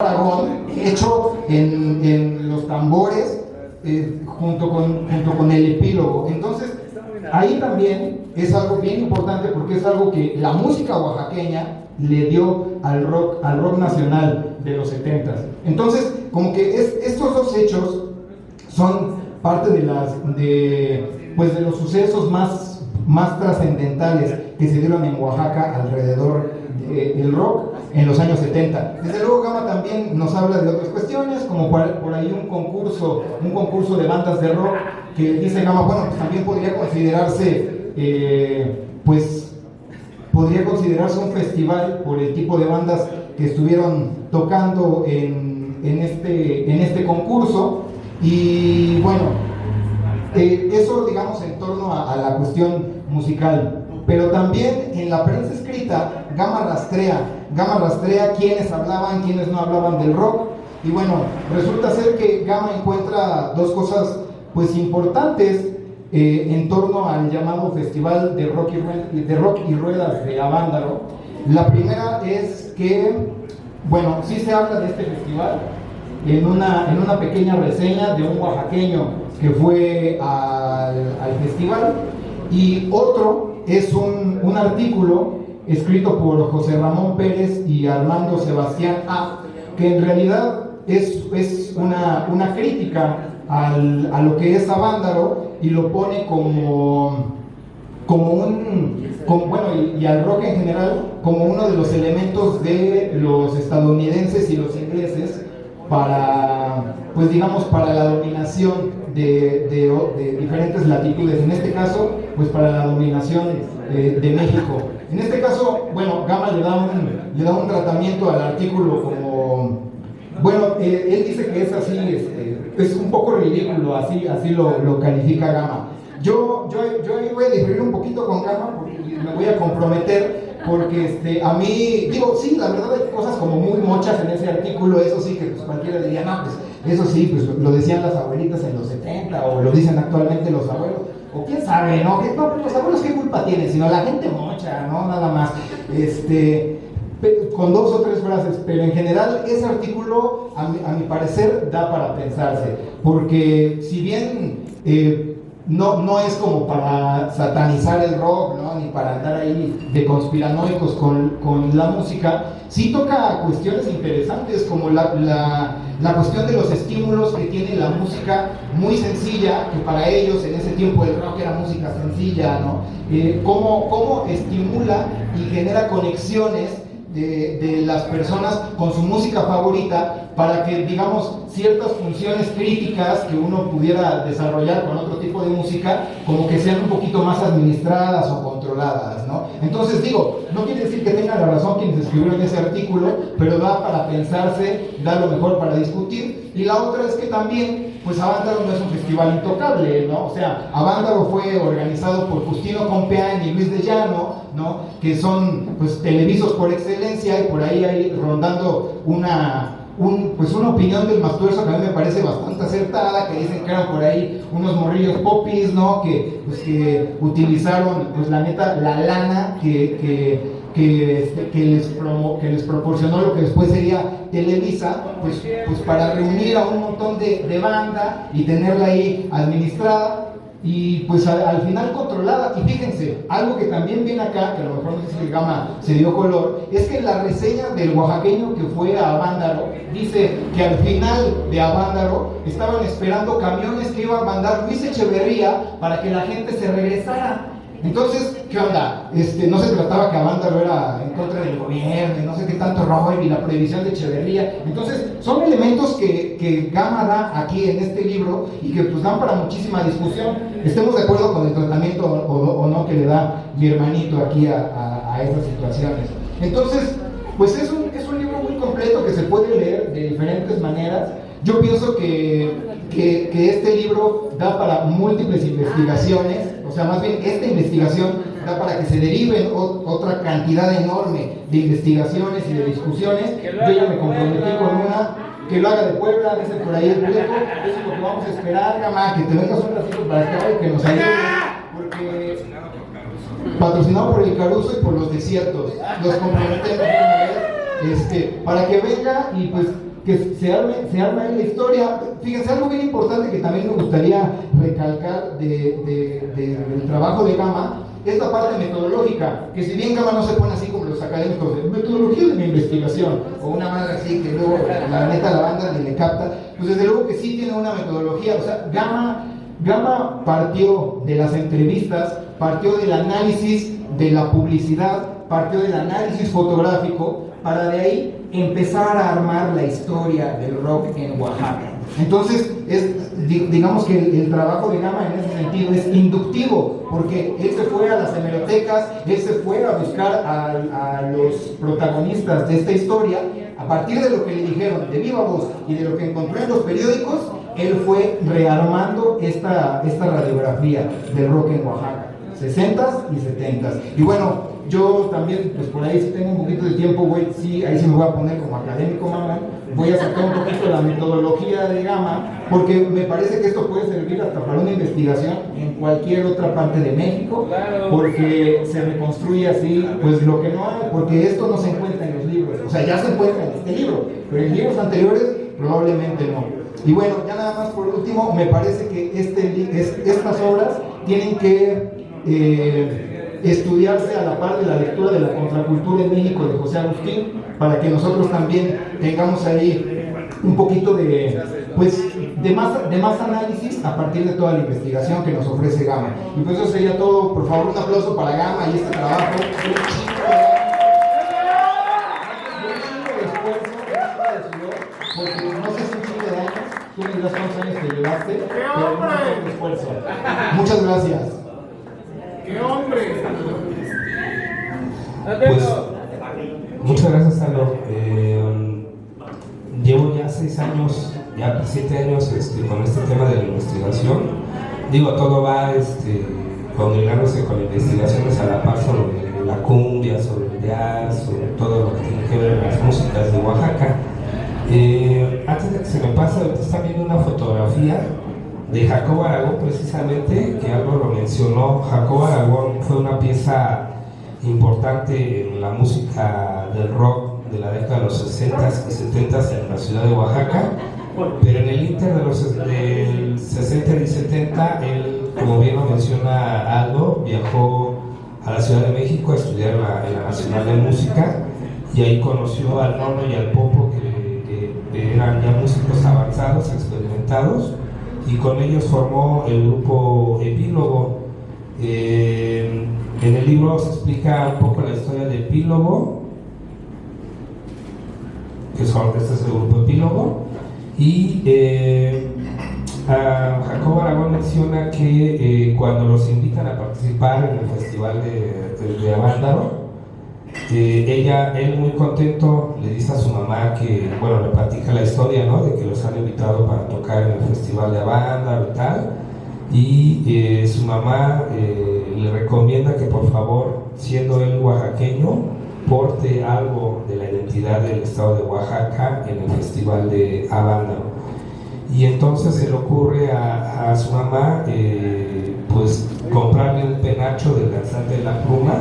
Aragón hecho en los tambores junto con el epílogo. Entonces ahí también es algo bien importante porque es algo que la música oaxaqueña le dio al rock nacional de los 70s. Entonces como que estos dos hechos son parte de los sucesos más trascendentales que se dieron en Oaxaca alrededor del rock en los años 70. Desde luego Gama también nos habla de otras cuestiones, como por ahí un concurso de bandas de rock que dice Gama, bueno, pues también podría considerarse un festival por el tipo de bandas que estuvieron tocando en este concurso. Y bueno, eso digamos en torno a la cuestión musical. Pero también en la prensa escrita, Gama rastrea quiénes hablaban, quiénes no hablaban del rock. Y bueno, resulta ser que Gama encuentra dos cosas pues importantes en torno al llamado Festival de Rock y Ruedas de Avándaro. La primera es que, bueno, sí se habla de este festival en una pequeña reseña de un oaxaqueño que fue al festival, y otro es un artículo escrito por José Ramón Pérez y Armando Sebastián A., que en realidad es una crítica a lo que es Avándaro, y lo pone y al rock en general como uno de los elementos de los estadounidenses y los ingleses para la dominación de diferentes latitudes, en este caso pues para la dominación de México. En este caso, bueno, Gama le da un tratamiento al artículo como, bueno, él dice que es así, es un poco ridículo, así lo califica Gama. Yo ahí voy a diferir un poquito con Gama porque me voy a comprometer, porque a mí, digo, sí, la verdad hay cosas como muy mochas en ese artículo, eso sí que pues cualquiera diría, no, pues eso sí, pues lo decían las abuelitas en los 70 o lo dicen actualmente los abuelos, o quién sabe, ¿no? No, pues los abuelos qué culpa tienen, sino la gente mocha, ¿no? Nada más, con dos o tres frases, pero en general ese artículo a mi parecer da para pensarse, porque si bien no es como para satanizar el rock, ¿no? Ni para andar ahí de conspiranoicos con la música, sí toca cuestiones interesantes como la cuestión de los estímulos que tiene la música muy sencilla, que para ellos en ese tiempo el rock era música sencilla, ¿no? Cómo estimula y genera conexiones de las personas con su música favorita, para que, digamos, ciertas funciones críticas que uno pudiera desarrollar con otro tipo de música, como que sean un poquito más administradas o controladas, ¿no? Entonces, digo, no quiere decir que tengan la razón quienes escribieron ese artículo, pero da para pensarse, da lo mejor para discutir. Y la otra es que también, pues Avándaro no es un festival intocable, ¿no? O sea, Avándaro fue organizado por Justino Compeán y Luis de Llano, ¿no? Que son, pues, televisos por excelencia, y por ahí hay rondando una opinión del Mastuerzo que a mí me parece bastante acertada, que dicen que eran por ahí unos morrillos popis, ¿no? Que utilizaron, pues la neta, la lana que les proporcionó lo que después sería Televisa, pues para reunir a un montón de banda y tenerla ahí administrada y pues al final controlada. Y fíjense, algo que también viene acá, que a lo mejor no sé si el Gama se dio color, es que la reseña del oaxaqueño que fue a Avándaro dice que al final de Avándaro estaban esperando camiones que iba a mandar Luis Echeverría para que la gente se regresara. Entonces, ¿qué onda? No se trataba que Avándaro era en contra del gobierno, no sé qué tanto rollo, y la prohibición de Echeverría. Entonces, son elementos que Gama da aquí en este libro y que pues dan para muchísima discusión. Estemos de acuerdo con el tratamiento o no que le da mi hermanito aquí a estas situaciones. Entonces, pues es un libro muy completo que se puede leer de diferentes maneras. Yo pienso que este libro da para múltiples investigaciones, o sea, más bien esta investigación da para que se deriven otra cantidad enorme de investigaciones y de discusiones. Yo ya me comprometí con una, que lo haga de Puebla, dice por ahí el Pleco. Eso es lo que vamos a esperar, Gama, que te vengas un ratito para acá y que nos ayudes, porque patrocinado por el Caruso y por los desiertos, los comprometemos de una vez, para que venga y pues que se arma ahí la historia. Fíjense, algo bien importante que también me gustaría recalcar del trabajo de Gama, esta parte metodológica, que si bien Gama no se pone así como los académicos de metodología de mi investigación, o una madre así que luego la neta la banda ni le capta, pues desde luego que sí tiene una metodología. O sea, Gama partió de las entrevistas, partió del análisis de la publicidad, partió del análisis fotográfico, para de ahí empezar a armar la historia del rock en Oaxaca. Entonces, digamos que el trabajo de Gama en ese sentido es inductivo, porque él se fue a las hemerotecas, él se fue a buscar a los protagonistas de esta historia, a partir de lo que le dijeron de viva voz y de lo que encontró en los periódicos, él fue rearmando esta radiografía del rock en Oaxaca, 60s y 70s. Y bueno, yo también, pues por ahí si tengo un poquito de tiempo, güey, sí, ahí sí me voy a poner como académico, mamá. Voy a sacar un poquito de la metodología de Gama, porque me parece que esto puede servir hasta para una investigación en cualquier otra parte de México, porque se reconstruye así, pues lo que no hay, porque esto no se encuentra en los libros. O sea, ya se encuentra en este libro, pero en libros anteriores probablemente no. Y bueno, ya nada más por último, me parece que estas obras tienen que estudiarse a la par de la lectura de la contracultura en México de José Agustín, para que nosotros también tengamos ahí un poquito de más análisis a partir de toda la investigación que nos ofrece Gama. Y pues eso sería todo. Por favor, un aplauso para Gama y este trabajo. Un chingo de esfuerzo, porque no sé si un chingo de años, tú me dirás cuántos años te llevaste, pero un montón de esfuerzo. Muchas gracias. ¡Qué hombre! Pues, muchas gracias, Aldo. Llevo ya 6 años, ya 7 años con este tema de la investigación. Digo, todo va congregándose con investigaciones a la par sobre la cumbia, sobre el jazz, sobre todo lo que tiene que ver con las músicas de Oaxaca. Antes de que se me pase, ahorita están viendo una fotografía de Jacobo Aragón, precisamente, que algo lo mencionó. Jacobo Aragón fue una pieza importante en la música del rock de la década de los 60s y 70s en la ciudad de Oaxaca, pero en el inter del 60 y 70, él, como bien lo menciona Aldo, viajó a la Ciudad de México a estudiar en la Nacional de Música, y ahí conoció al Nono y al Popo, que eran ya músicos avanzados, experimentados, y con ellos formó el grupo Epílogo. En el libro se explica un poco la historia de Epílogo, este es el grupo Epílogo, y Jacobo Aragón menciona que cuando los invitan a participar en el festival de Avándaro, él muy contento le dice a su mamá que, bueno, le platica la historia, ¿no?, de que los han invitado para tocar en el festival de Avándaro y tal, y su mamá le recomienda que por favor, siendo él oaxaqueño, porte algo de la identidad del estado de Oaxaca en el festival de Avándaro. Y entonces se le ocurre a su mamá pues comprarle un penacho del danzante de la pluma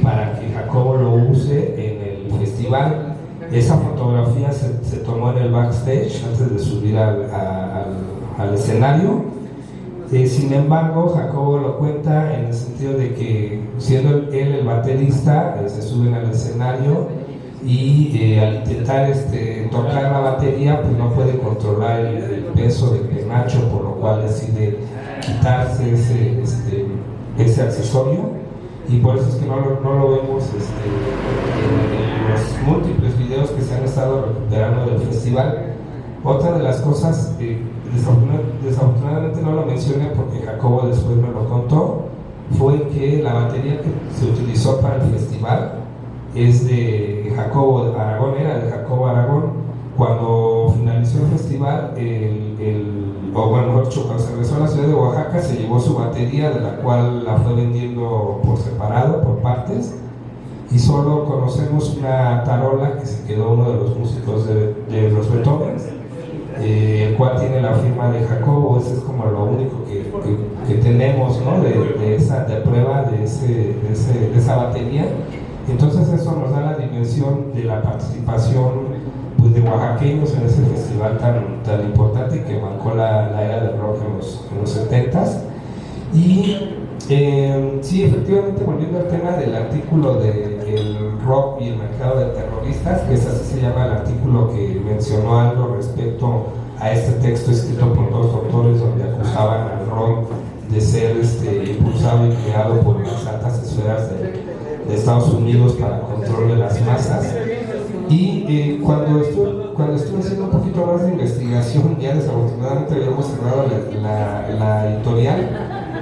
para que Jacobo lo use en el festival. Esa fotografía se tomó en el backstage antes de subir al escenario. Sin embargo, Jacobo lo cuenta en el sentido de que, siendo él el baterista, se suben al escenario y al intentar tocar la batería, pues no puede controlar el peso del penacho, por lo cual decide quitarse ese accesorio, y por eso es que no lo vemos en los múltiples videos que se han estado recuperando del festival. Otra de las cosas, desafortunadamente no lo mencioné porque Jacobo después me lo contó, fue que la batería que se utilizó para el festival es de Jacobo Aragón, era de Jacobo Aragón. Cuando finalizó el festival, cuando se regresó a la ciudad de Oaxaca, se llevó su batería, de la cual la fue vendiendo por separado, por partes, y solo conocemos una tarola que se quedó uno de los músicos de los Beethoven, el cual tiene la firma de Jacobo. Ese es como lo único que tenemos, ¿no?, de prueba de esa batería. Entonces eso nos da la dimensión de la participación, pues, pues, de oaxaqueños en ese festival tan importante que marcó la era del rock en los 70s. Y sí, efectivamente, volviendo al tema del artículo del rock y el mercado de terroristas, que es así se llama el artículo que mencionó algo respecto a este texto escrito por dos doctores donde acusaban al rock de ser impulsado y creado por las altas esferas de Estados Unidos para control de las masas. Y cuando estuve haciendo un poquito más de investigación, ya desafortunadamente habíamos cerrado la editorial,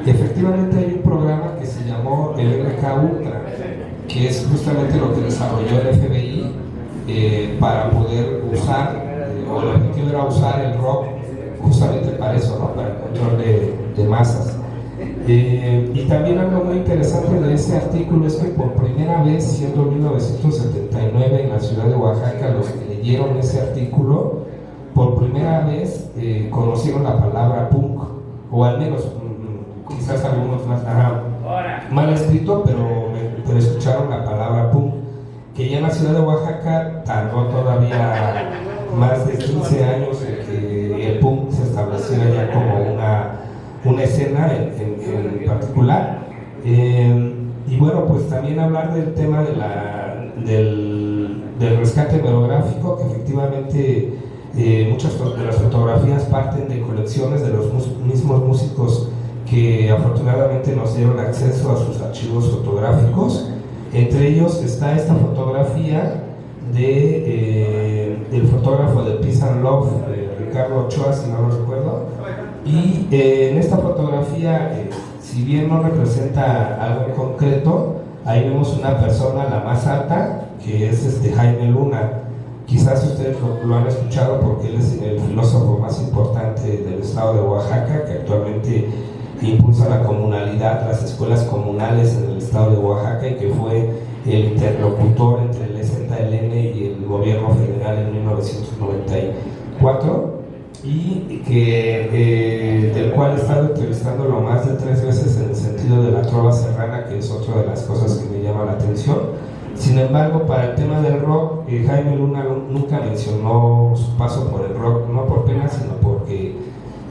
efectivamente hay un programa que se llamó el MK Ultra, que es justamente lo que desarrolló el FBI para poder usar, o el objetivo era usar el rock justamente para eso, ¿no? Para el control de masas. Y también algo muy interesante de este artículo es que por primera vez, siendo 1979 en la ciudad de Oaxaca, los que leyeron ese artículo, por primera vez conocieron la palabra punk, o al menos quizás algunos más mal escrito, pero escucharon la palabra punk, que ya en la ciudad de Oaxaca tardó todavía más de 15 años en que el punk se estableciera ya como una escena en particular. Y bueno, pues también hablar del tema del rescate melográfico, que efectivamente muchas de las fotografías parten de colecciones de los mismos músicos que afortunadamente nos dieron acceso a sus archivos fotográficos. Entre ellos está esta fotografía del fotógrafo de Peace and Love, Ricardo Ochoa, si no lo recuerdo. Y en esta fotografía, si bien no representa algo en concreto, ahí vemos una persona, la más alta, que es Jaime Luna. Quizás ustedes lo han escuchado porque él es el filósofo más importante del estado de Oaxaca, que actualmente impulsa la comunalidad, las escuelas comunales en el estado de Oaxaca, y que fue el interlocutor entre el EZLN y el gobierno federal en 1994, y que del cual he estado entrevistándolo más de 3 veces en el sentido de la trova serrana, que es otra de las cosas que me llama la atención. Sin embargo, para el tema del rock, Jaime Luna nunca mencionó su paso por el rock, no por pena, sino porque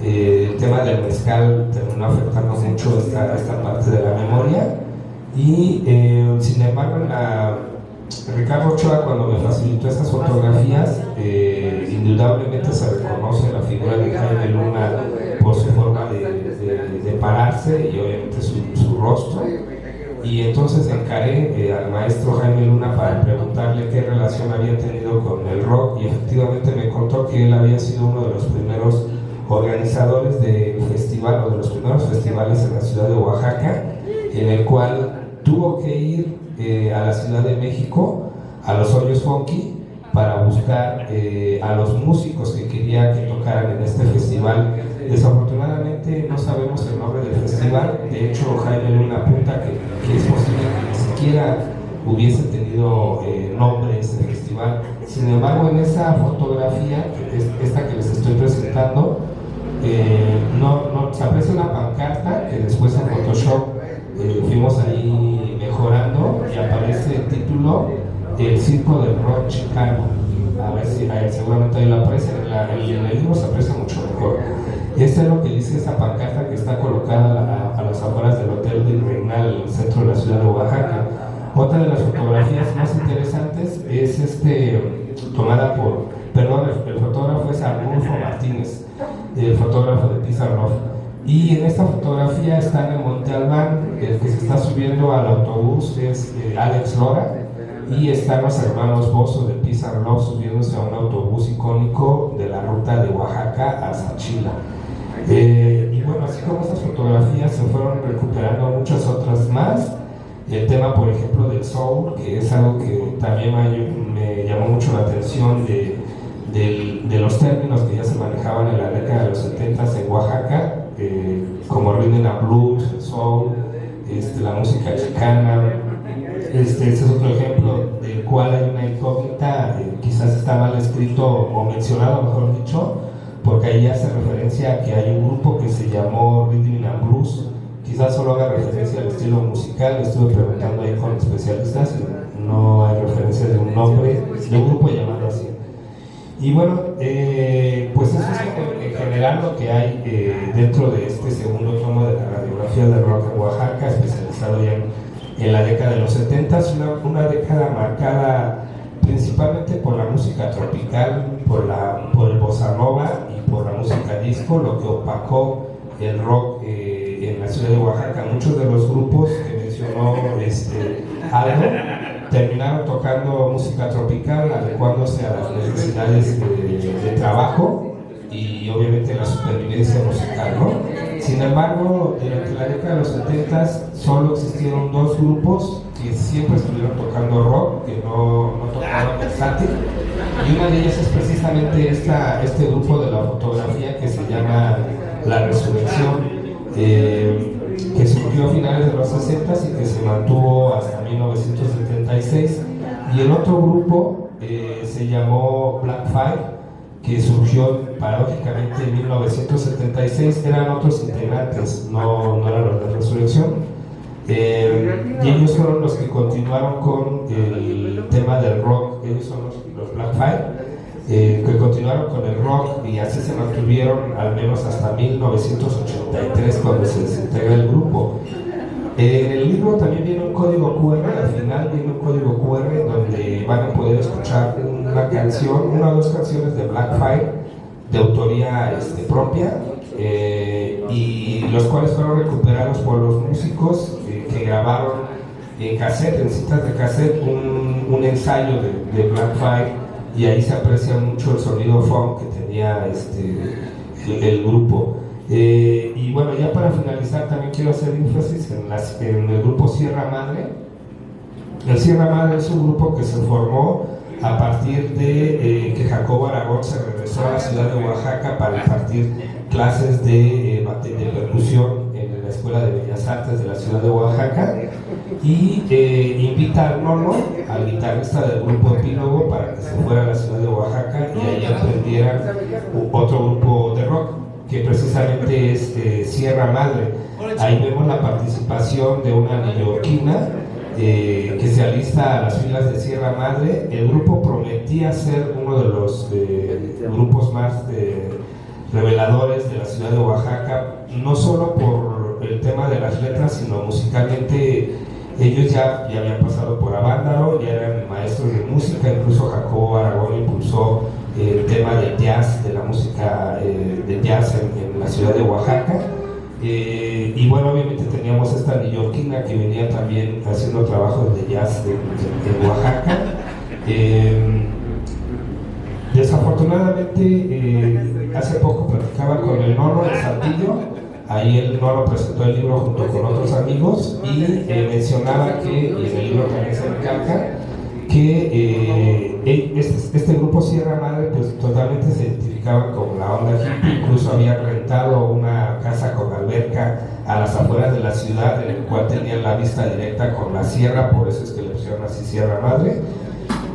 el tema del mezcal terminó afectando mucho esta parte de la memoria. Y sin embargo, Ricardo Ochoa, cuando me facilitó estas fotografías, indudablemente se reconoce la figura de Jaime Luna por su forma de pararse y obviamente su rostro. Y entonces encaré al maestro Jaime Luna para preguntarle qué relación había tenido con el rock, y efectivamente me contó que él había sido uno de los primeros organizadores del festival, o de los primeros festivales en la ciudad de Oaxaca, en el cual tuvo que ir a la Ciudad de México, a los Hoyos Funky, para buscar a los músicos que quería que tocaran en este festival. Desafortunadamente no sabemos el nombre del festival. De hecho, Jaime Luna apunta que es posible que ni siquiera hubiese tenido nombre ese festival. Sin embargo, en esa fotografía, esta que les estoy presentando, se aprecia una pancarta que después en Photoshop fuimos ahí mejorando, y aparece el título El Circo del Rock Chicano. A ver si seguramente ahí lo aprecia, en el libro se aprecia mucho mejor. Esto es lo que dice esa pancarta que está colocada a las afueras del Hotel Virreinal en el centro de la ciudad de Oaxaca. Otra de las fotografías más interesantes es tomada el fotógrafo es Arnulfo Martínez, el fotógrafo de Peace and Love. Y en esta fotografía están en Monte Albán, el que se está subiendo al autobús es Alex Lora, y están los hermanos Bozo de Peace and Love subiéndose a un autobús icónico de la ruta de Oaxaca a Sachila. Y bueno, así como estas fotografías se fueron recuperando muchas otras más. El tema, por ejemplo, del soul, que es algo que también me llamó mucho la atención de los términos que ya se manejaban en la década de los 70 en Oaxaca, como rhythm and blues, el soul, la música chicana. Este es otro ejemplo del cual hay una incógnita, quizás está mal escrito o mencionado, mejor dicho, porque ahí hace referencia a que hay un grupo que se llamó Rhythm and Blues. Quizás solo haga referencia al estilo musical. Estuve preguntando ahí con especialistas y no hay referencia de un nombre, de un grupo llamado así. Y bueno, pues eso es en general lo que hay dentro de este segundo tomo de la radiografía del rock en Oaxaca, especializado ya en la década de los 70, una década marcada principalmente por la música tropical, por el bossa nova y por la música disco, lo que opacó el rock en la ciudad de Oaxaca. Muchos de los grupos que mencionó Aldo terminaron tocando música tropical, adecuándose a las necesidades de trabajo y obviamente la supervivencia musical, ¿no? Sin embargo, durante la década de los 70 solo existieron dos grupos que siempre estuvieron tocando rock, que no tocaban versátil, y una de ellas es precisamente este grupo de la fotografía que se llama La Resurrección, que surgió a finales de los 60 y que se mantuvo hasta 1976, y el otro grupo se llamó Black Fire, que surgió paradójicamente en 1976. Eran otros integrantes, no eran los de Resurrección, y ellos fueron los que continuaron con el tema del rock. Ellos son los Black Fire, que continuaron con el rock y así se mantuvieron al menos hasta 1983, cuando se desintegra el grupo. En el libro también viene un código QR, al final viene un código QR donde van a poder escuchar una o dos canciones de Black Fire de autoría propia, y los cuales fueron recuperados por los músicos que grabaron en cassette, en cintas de cassette, un ensayo de Black Fire, y ahí se aprecia mucho el sonido funk que tenía el grupo. Y bueno, ya para finalizar también quiero hacer énfasis en el grupo Sierra Madre. El Sierra Madre es un grupo que se formó a partir de que Jacobo Aragón se regresó a la ciudad de Oaxaca para impartir clases de percusión en la Escuela de Bellas Artes de la ciudad de Oaxaca, y invita al Nono, al guitarrista del grupo Epílogo, para que se fuera a la ciudad de Oaxaca y ahí aprendieran otro grupo de rock, que precisamente es Sierra Madre. Ahí vemos la participación de una neoyorquina que se alista a las filas de Sierra Madre. El grupo prometía ser uno de los grupos más reveladores de la ciudad de Oaxaca, no solo por el tema de las letras, sino musicalmente. Ellos ya habían pasado por Avándaro, ya eran maestros de música, incluso Jacobo Aragón impulsó el tema del jazz, de la música de jazz en la ciudad de Oaxaca. Y bueno, obviamente teníamos esta neoyorquina que venía también haciendo trabajos de jazz en Oaxaca. Desafortunadamente, hace poco platicaba con el Nono de Saltillo. Ahí el Nono presentó el libro junto con otros amigos y mencionaba que, y en el libro también se recalca, que este grupo Sierra Madre pues totalmente se identificaba con la onda hippie. Incluso habían rentado una casa con alberca a las afueras de la ciudad, en el cual tenían la vista directa con la sierra, por eso es que le pusieron así Sierra Madre.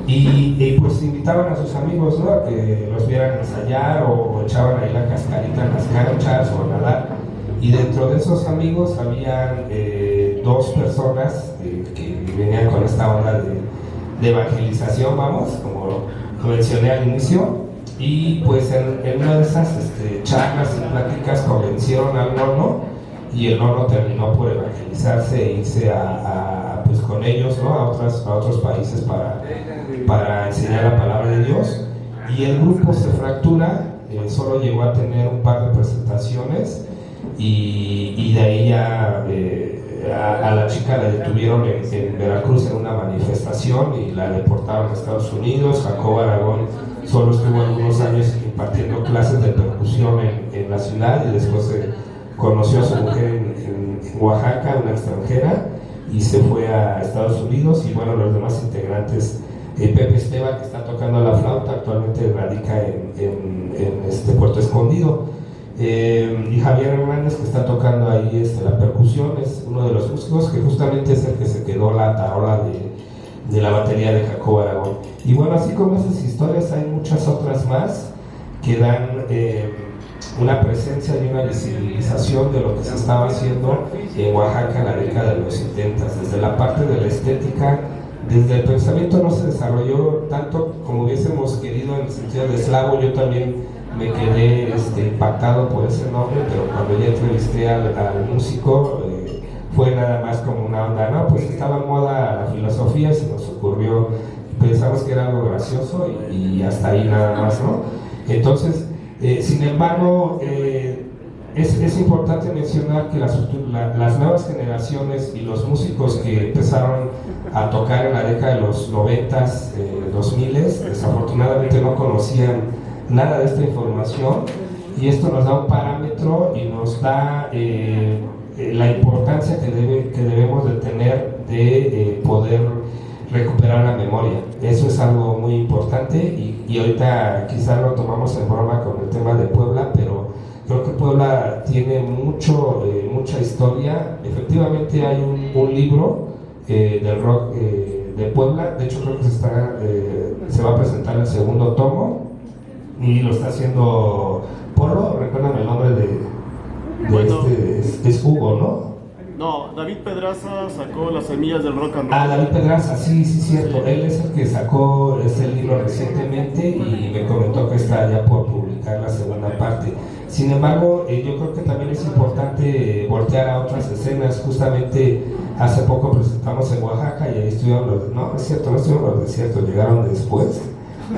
Y pues invitaban a sus amigos, ¿no?, a que los vieran ensayar o echaban ahí la cascarita en las canchas o a nadar. Y dentro de esos amigos habían dos personas que venían con esta onda de evangelización, vamos, como mencioné al inicio. Y pues en una de esas charlas y pláticas convencieron al Nono, y el Nono terminó por evangelizarse e irse pues con ellos, ¿no?, a otros países para enseñar la palabra de Dios. Y el grupo se fractura, solo llegó a tener un par de presentaciones, y de ahí ya a la chica la detuvieron en Veracruz en una manifestación y la deportaron a Estados Unidos. Jacobo Aragón solo estuvo algunos años impartiendo clases de percusión en la ciudad, y después conoció a su mujer en Oaxaca, una extranjera, y se fue a Estados Unidos. Y bueno, los demás integrantes, Pepe Esteban, que está tocando la flauta, actualmente radica en Puerto Escondido. Y Javier Hernández, que está tocando ahí la percusión, es uno de los músicos que justamente es el que se quedó la tarola de la batería de Jacobo Aragón. Y bueno, así como esas historias, hay muchas otras más que dan una presencia y una visibilización de lo que se estaba haciendo en Oaxaca en la década de los 70, desde la parte de la estética, desde el pensamiento no se desarrolló tanto como hubiésemos querido en el sentido de eslavo. Yo también me quedé impactado por ese nombre, pero cuando ya entrevisté al músico, fue nada más como una onda, ¿no? Pues estaba en moda la filosofía y se nos ocurrió, pensamos que era algo gracioso y hasta ahí nada más, ¿no? Entonces, sin embargo, es importante mencionar que las nuevas generaciones y los músicos que empezaron a tocar en la década de los 90s, 2000s, desafortunadamente no conocían nada de esta información, y esto nos da un parámetro y nos da la importancia que debemos de tener de poder recuperar la memoria. Eso es algo muy importante y ahorita quizás lo tomamos en broma con el tema de Puebla, pero creo que Puebla tiene mucha historia. Efectivamente hay un libro del rock de Puebla. De hecho creo que se va a presentar el segundo tomo y lo está haciendo Polo. Recuérdame el nombre de es Hugo, ¿no? No, David Pedraza sacó Las semillas del rock and roll. Ah, David Pedraza, sí, cierto. Él es el que sacó este libro recientemente y me comentó que está ya por publicar la segunda parte. Sin embargo, yo creo que también es importante voltear a otras escenas. Justamente hace poco presentamos en Oaxaca y ahí estuvieron no estuvieron los desiertos, llegaron después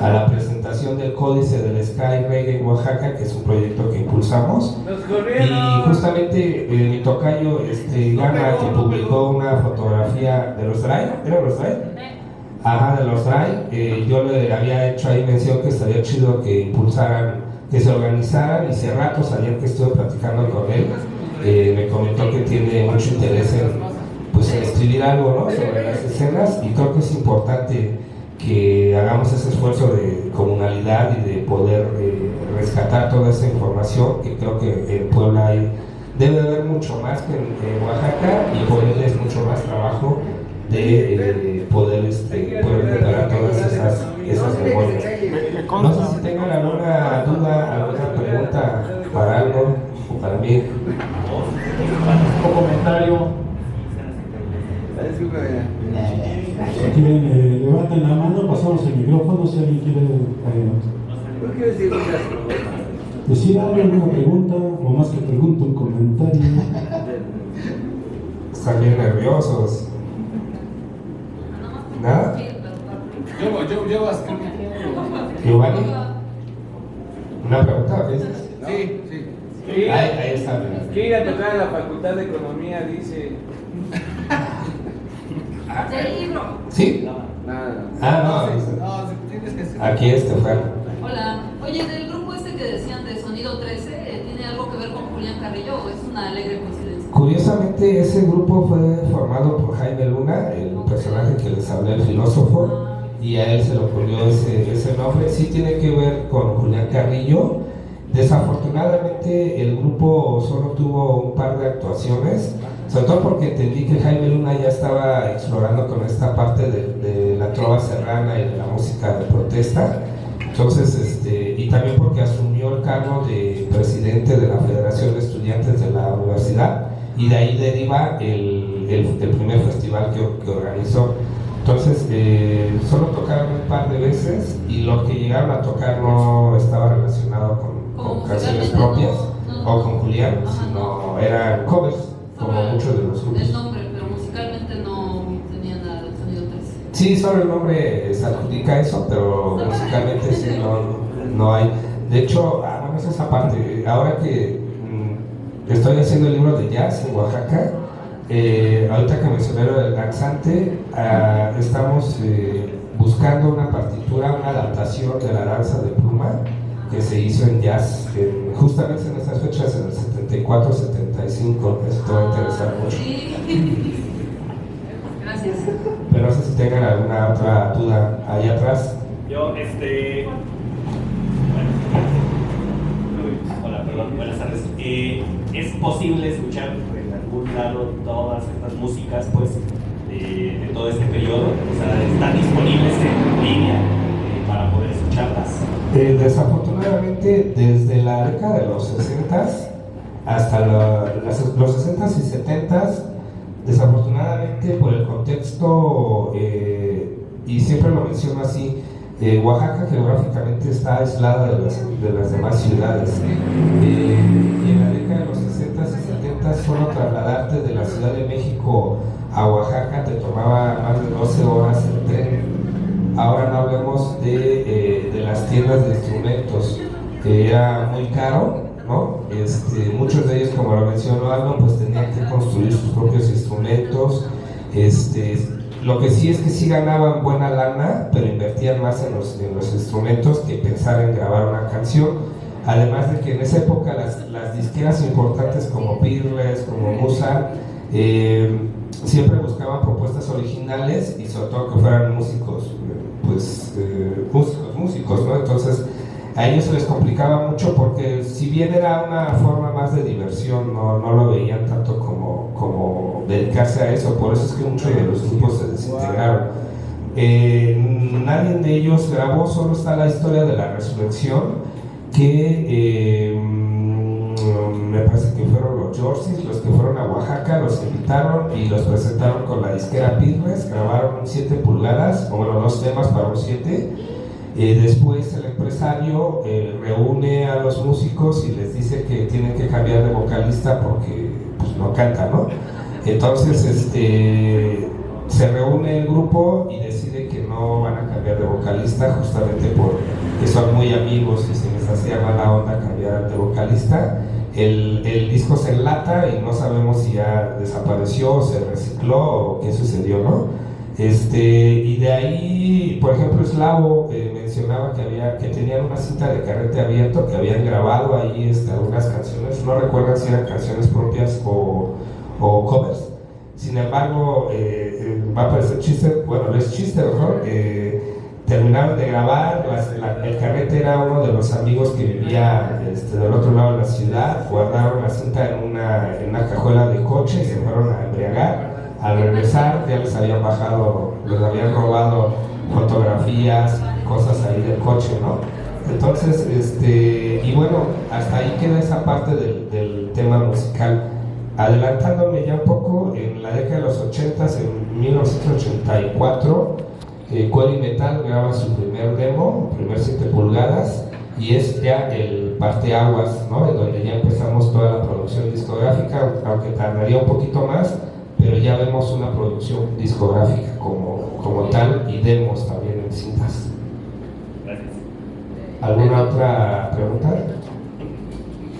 a la presentación del Códice del Sky Reggae en Oaxaca, que es un proyecto que impulsamos. Y justamente mi tocayo Gana, que publicó una fotografía de los Dry, ¿era los Dry? Ajá, de los Dry. Yo le había hecho ahí mención que estaría chido que impulsaran, que se organizaran, y hace ratos ayer que estuve platicando con él, me comentó que tiene mucho interés en escribir algo, ¿no?, sobre las escenas, y creo que es importante que hagamos ese esfuerzo de comunalidad y de poder rescatar toda esa información, que creo que en Puebla debe haber mucho más que en Oaxaca, y ponerles mucho más trabajo de poder recuperar todas esas memorias. No sé si tengan alguna duda, alguna pregunta para algo o para mí. Un comentario. Si quieren, levanten la mano, pasamos el micrófono si alguien quiere decir algo, alguna pregunta, o más que pregunta, un comentario. Están bien nerviosos. ¿Nada? Yo a escribir. ¿Giovanni? ¿Una pregunta? ¿Dices? Sí. Ahí está. Que ir a tocar a la Facultad de Economía, dice. ¿Del libro? ¿Sí? Nada. No, tienes que hacer. aquí fue. Hola. Oye, del grupo que decían de Sonido 13, ¿tiene algo que ver con Julián Carrillo o es una alegre coincidencia? Curiosamente, ese grupo fue formado por Jaime Luna, el personaje que les hablé, el filósofo, y a él se le ocurrió ese nombre. Sí tiene que ver con Julián Carrillo. Desafortunadamente, el grupo solo tuvo un par de actuaciones, sobre todo porque entendí que Jaime Luna ya estaba explorando con esta parte de la trova serrana y de la música de protesta. Entonces, y también porque asumió el cargo de presidente de la Federación de Estudiantes de la Universidad, y de ahí deriva el primer festival que organizó. Entonces, solo tocaron un par de veces, y lo que llegaron a tocar no estaba relacionado con canciones propias o con Julián, sino eran covers, como muchos de los grupos. El nombre, pero musicalmente no tenía nada del Sonido 13. Sí, solo el nombre se adjudica eso, pero musicalmente sí no hay. De hecho, bueno, es esa parte. Ahora que estoy haciendo el libro de jazz en Oaxaca, ahorita que mencioné lo del laxante, estamos buscando una partitura, una adaptación de la danza de pluma que se hizo en jazz, justamente en estas fechas, en el 74-75. Eso te va a interesar mucho. Sí. Gracias. Pero no sé si tengan alguna otra duda ahí atrás. Yo, hola, perdón, buenas tardes. ¿Es posible escuchar en algún lado todas estas músicas, pues, de todo este periodo? O sea, ¿están disponibles en línea para poder escucharlas? Desafortunadamente, desde la década de los 60 hasta los 60s y 70s, desafortunadamente por el contexto, y siempre lo menciono así, Oaxaca geográficamente está aislada de las demás ciudades. Y en la década de los 60s y 70s, solo trasladarte de la Ciudad de México a Oaxaca te tomaba más de 12 horas en tren. Ahora no hablemos de las tiendas de instrumentos, que era muy caro, ¿no? Muchos de ellos, como lo mencionó Aldo, pues tenían que construir sus propios instrumentos. Lo que sí es que sí ganaban buena lana, pero invertían más en los instrumentos que pensar en grabar una canción. Además de que en esa época las disqueras importantes como Peerless, como Musa, siempre buscaban propuestas originales y sobre todo que fueran músicos, músicos, ¿no? Entonces a ellos se les complicaba mucho porque si bien era una forma más de diversión, no lo veían tanto como dedicarse a eso. Por eso es que muchos de los grupos se desintegraron. Nadie de ellos grabó, solo está la historia de La Resurrección, que me parece que fueron los Georges los que fueron a Oaxaca, los invitaron y los presentaron con la disquera Peerless, grabaron 7 pulgadas, o bueno, 2 temas para un 7. Después el empresario reúne a los músicos y les dice que tienen que cambiar de vocalista porque pues, no canta, ¿no? Entonces se reúne el grupo y decide que no van a cambiar de vocalista justamente porque son muy amigos y se les hacía mala onda cambiar de vocalista. El disco se enlata y no sabemos si ya desapareció, se recicló o qué sucedió, ¿no? Y de ahí, por ejemplo, Eslavo mencionaba que tenían una cinta de carrete abierto, que habían grabado ahí algunas canciones, no recuerdo si eran canciones propias o covers. Sin embargo, va a parecer chiste, bueno, no es chiste, ¿no? Terminaron de grabar, el carrete era uno de los amigos que vivía del otro lado de la ciudad, guardaron la cinta en una cajuela de coche y se fueron a embriagar. Al regresar ya les habían robado fotografías, cosas ahí del coche, ¿no? Entonces, y bueno, hasta ahí queda esa parte del tema musical. Adelantándome ya un poco, en la década de los 80s, en 1984, Query Metal graba su primer demo, primer 7 pulgadas, y es ya el parteaguas, ¿no? En donde ya empezamos toda la producción discográfica, aunque tardaría un poquito más, pero ya vemos una producción discográfica como tal y demos también en cintas. Gracias. ¿Alguna otra pregunta?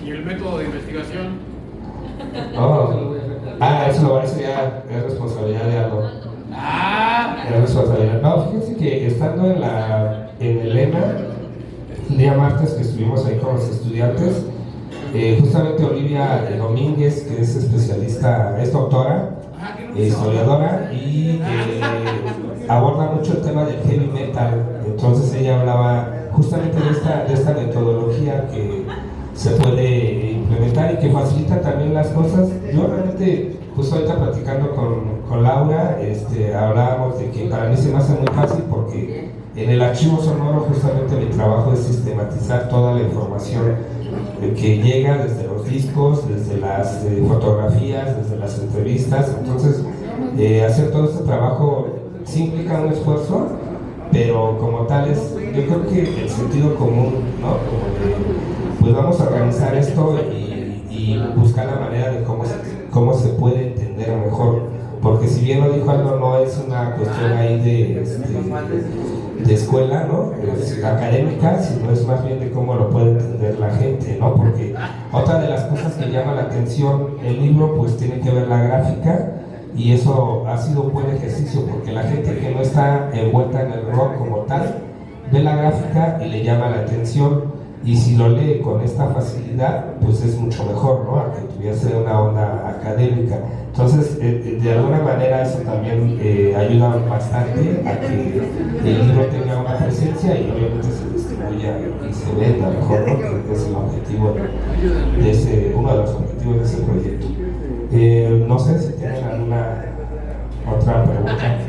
¿Y el método de investigación? Eso ya es responsabilidad de algo. Es responsabilidad. No, fíjense que estando en el ENA, el día martes que estuvimos ahí con los estudiantes, justamente Olivia Domínguez, que es especialista, es doctora, historiadora, y aborda mucho el tema del heavy metal. Entonces ella hablaba justamente de esta metodología que se puede implementar y que facilita también las cosas. Yo realmente, justo ahorita platicando con Laura, hablábamos de que para mí se me hace muy fácil porque en el archivo sonoro justamente mi trabajo es sistematizar toda la información que llega desde los discos, desde las fotografías, desde las entrevistas. Entonces hacer todo este trabajo sí implica un esfuerzo, pero como tal yo creo que el sentido común, ¿no? Como de, pues vamos a organizar esto y buscar la manera de cómo se puede entender mejor, porque si bien lo dijo Aldo, no es una cuestión ahí de escuela, ¿no? Académica, sino es más bien de cómo lo puede entender la gente, ¿no? Porque otra de las cosas que llama la atención el libro, pues tiene que ver la gráfica, y eso ha sido un buen ejercicio porque la gente que no está envuelta en el rock como tal ve la gráfica y le llama la atención, y si lo lee con esta facilidad, pues es mucho mejor, ¿no? A que tuviese una onda académica. Entonces, de alguna manera eso también ayuda bastante a que el libro tenga una presencia y obviamente se distribuya y se venda mejor, ¿no? Que es el objetivo uno de los objetivos de ese proyecto. No sé si tienen alguna otra pregunta.